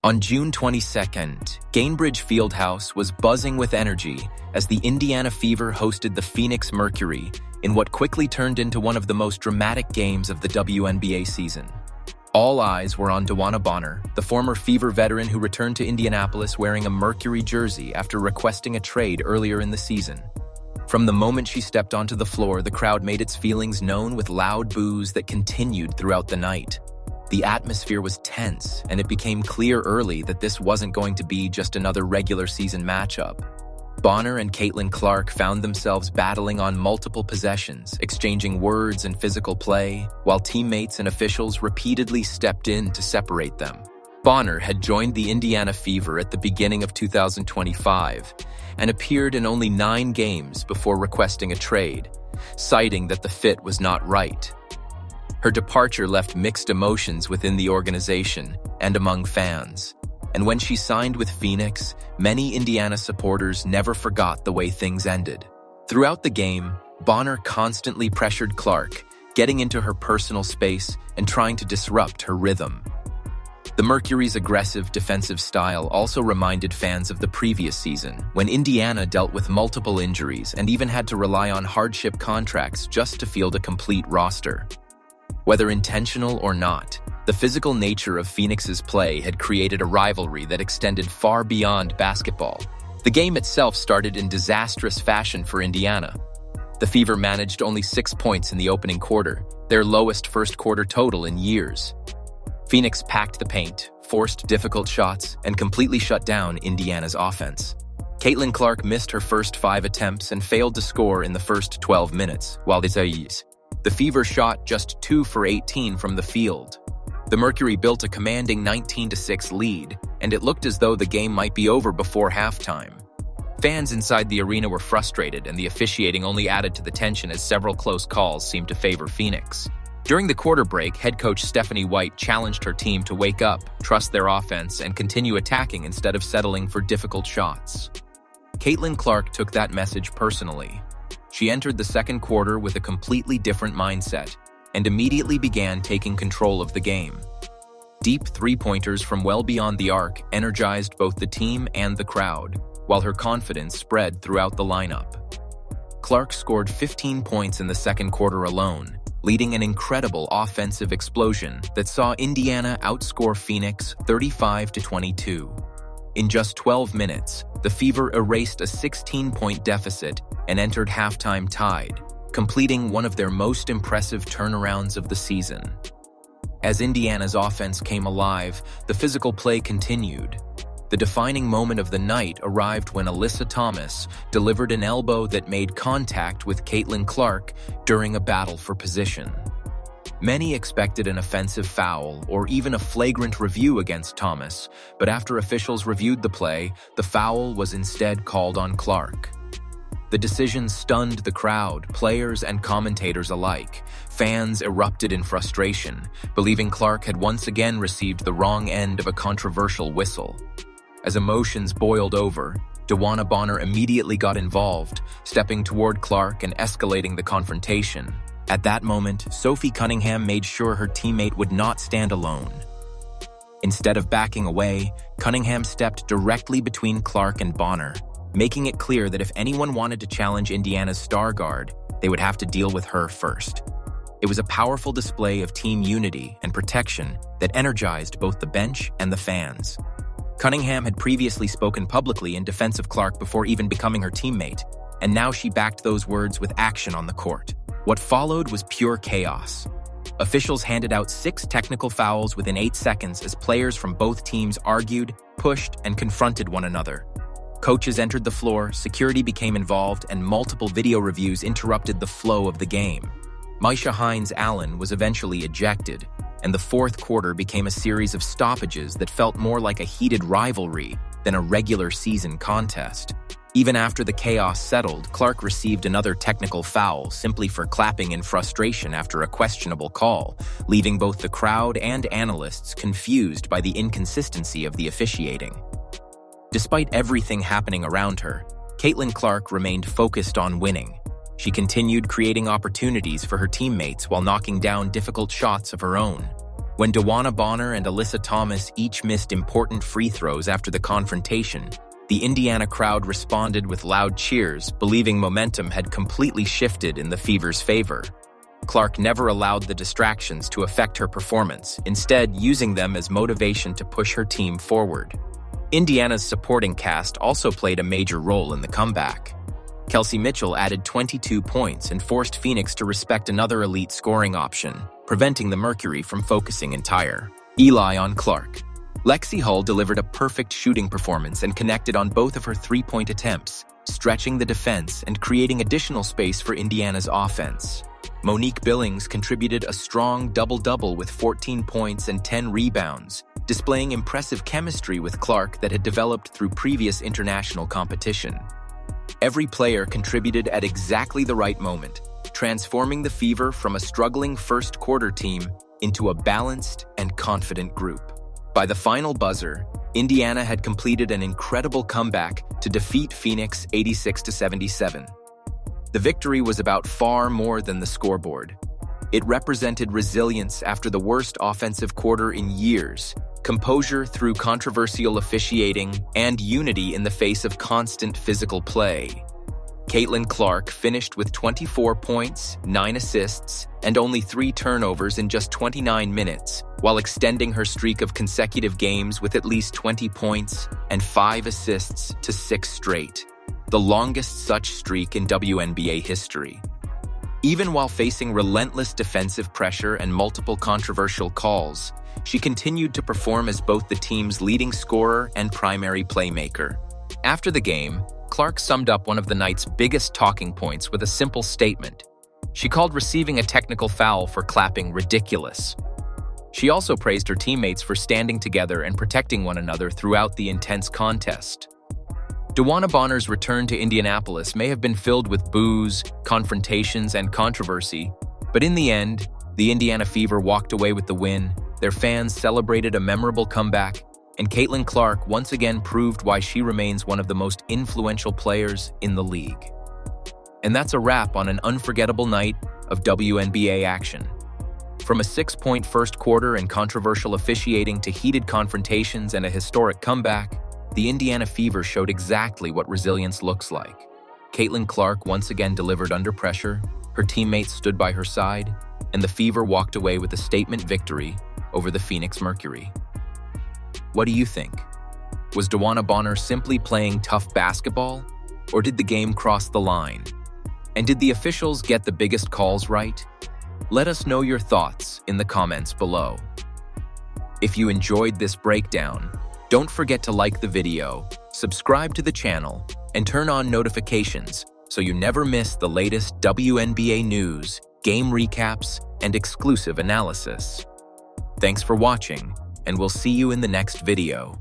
On June 22nd, Gainbridge Fieldhouse was buzzing with energy as the Indiana Fever hosted the Fever-Mercury in what quickly turned into one of the most dramatic games of the WNBA season. All eyes were on DeWanna Bonner, the former Fever veteran who returned to Indianapolis wearing a Mercury jersey after requesting a trade earlier in the season. From the moment she stepped onto the floor, the crowd made its feelings known with loud boos that continued throughout the night. The atmosphere was tense, and it became clear early that this wasn't going to be just another regular season matchup. Bonner and Clark found themselves battling on multiple possessions, exchanging words and physical play, while teammates and officials repeatedly stepped in to separate them. Bonner had joined the Indiana Fever at the beginning of 2025 and appeared in only 9 games before requesting a trade, citing that the fit was not right. Her departure left mixed emotions within the organization and among fans. And when she signed with Phoenix, many Indiana supporters never forgot the way things ended. Throughout the game, Bonner constantly pressured Clark, getting into her personal space and trying to disrupt her rhythm. The Mercury's aggressive defensive style also reminded fans of the previous season, when Indiana dealt with multiple injuries and even had to rely on hardship contracts just to field a complete roster. Whether intentional or not, the physical nature of Phoenix's play had created a rivalry that extended far beyond basketball. The game itself started in disastrous fashion for Indiana. The Fever managed only 6 points in the opening quarter, their lowest first-quarter total in years. Phoenix packed the paint, forced difficult shots, and completely shut down Indiana's offense. Clark missed her first 5 attempts and failed to score in the first 12 minutes, while the Fever shot just 2 for 18 from the field. The Mercury built a commanding 19-6 lead, and it looked as though the game might be over before halftime. Fans inside the arena were frustrated, and the officiating only added to the tension as several close calls seemed to favor Phoenix. During the quarter break, head coach Stephanie White challenged her team to wake up, trust their offense, and continue attacking instead of settling for difficult shots. Clark took that message personally. She entered the second quarter with a completely different mindset and immediately began taking control of the game. Deep three-pointers from well beyond the arc energized both the team and the crowd, while her confidence spread throughout the lineup. Clark scored 15 points in the second quarter alone, leading an incredible offensive explosion that saw Indiana outscore Phoenix 35-22. In just 12 minutes, the Fever erased a 16-point deficit and entered halftime tied, completing one of their most impressive turnarounds of the season. As Indiana's offense came alive, the physical play continued. The defining moment of the night arrived when Alyssa Thomas delivered an elbow that made contact with Clark during a battle for position. Many expected an offensive foul or even a flagrant review against Thomas, but after officials reviewed the play, the foul was instead called on Clark. The decision stunned the crowd, players and commentators alike. Fans erupted in frustration, believing Clark had once again received the wrong end of a controversial whistle. As emotions boiled over, DeWanna Bonner immediately got involved, stepping toward Clark and escalating the confrontation. At that moment, Sophie Cunningham made sure her teammate would not stand alone. Instead of backing away, Cunningham stepped directly between Clark and Bonner, making it clear that if anyone wanted to challenge Indiana's star guard, they would have to deal with her first. It was a powerful display of team unity and protection that energized both the bench and the fans. Cunningham had previously spoken publicly in defense of Clark before even becoming her teammate, and now she backed those words with action on the court. What followed was pure chaos. Officials handed out 6 technical fouls within 8 seconds as players from both teams argued, pushed, and confronted one another. Coaches entered the floor, security became involved, and multiple video reviews interrupted the flow of the game. Misha Hines-Allen was eventually ejected, and the fourth quarter became a series of stoppages that felt more like a heated rivalry than a regular season contest. Even after the chaos settled, Clark received another technical foul simply for clapping in frustration after a questionable call, leaving both the crowd and analysts confused by the inconsistency of the officiating. Despite everything happening around her, Clark remained focused on winning. She continued creating opportunities for her teammates while knocking down difficult shots of her own. When DeWanna Bonner and Alyssa Thomas each missed important free throws after the confrontation, the Indiana crowd responded with loud cheers, believing momentum had completely shifted in the Fever's favor. Clark never allowed the distractions to affect her performance, instead using them as motivation to push her team forward. Indiana's supporting cast also played a major role in the comeback. Kelsey Mitchell added 22 points and forced Phoenix to respect another elite scoring option, preventing the Mercury from focusing entirely on Clark. Lexi Hull delivered a perfect shooting performance and connected on both of her three-point attempts, stretching the defense and creating additional space for Indiana's offense. Monique Billings contributed a strong double-double with 14 points and 10 rebounds, displaying impressive chemistry with Clark that had developed through previous international competition. Every player contributed at exactly the right moment, transforming the Fever from a struggling first-quarter team into a balanced and confident group. By the final buzzer, Indiana had completed an incredible comeback to defeat Phoenix 86-77. The victory was about far more than the scoreboard. It represented resilience after the worst offensive quarter in years, composure through controversial officiating, and unity in the face of constant physical play. Caitlin Clark finished with 24 points, 9 assists, and only 3 turnovers in just 29 minutes, while extending her streak of consecutive games with at least 20 points and 5 assists to 6 straight, the longest such streak in WNBA history. Even while facing relentless defensive pressure and multiple controversial calls, she continued to perform as both the team's leading scorer and primary playmaker. After the game, Clark summed up one of the night's biggest talking points with a simple statement. She called receiving a technical foul for clapping ridiculous. She also praised her teammates for standing together and protecting one another throughout the intense contest. DeWanna Bonner's return to Indianapolis may have been filled with boos, confrontations, and controversy, but in the end, the Indiana Fever walked away with the win, their fans celebrated a memorable comeback, and Caitlin Clark once again proved why she remains one of the most influential players in the league. And that's a wrap on an unforgettable night of WNBA action. From a 6-point first quarter and controversial officiating to heated confrontations and a historic comeback, the Indiana Fever showed exactly what resilience looks like. Caitlin Clark once again delivered under pressure, her teammates stood by her side, and the Fever walked away with a statement victory over the Phoenix Mercury. What do you think? Was DeWanna Bonner simply playing tough basketball, or did the game cross the line? And did the officials get the biggest calls right? Let us know your thoughts in the comments below. If you enjoyed this breakdown, don't forget to like the video, subscribe to the channel, and turn on notifications so you never miss the latest WNBA news, game recaps, and exclusive analysis. Thanks for watching, and we'll see you in the next video.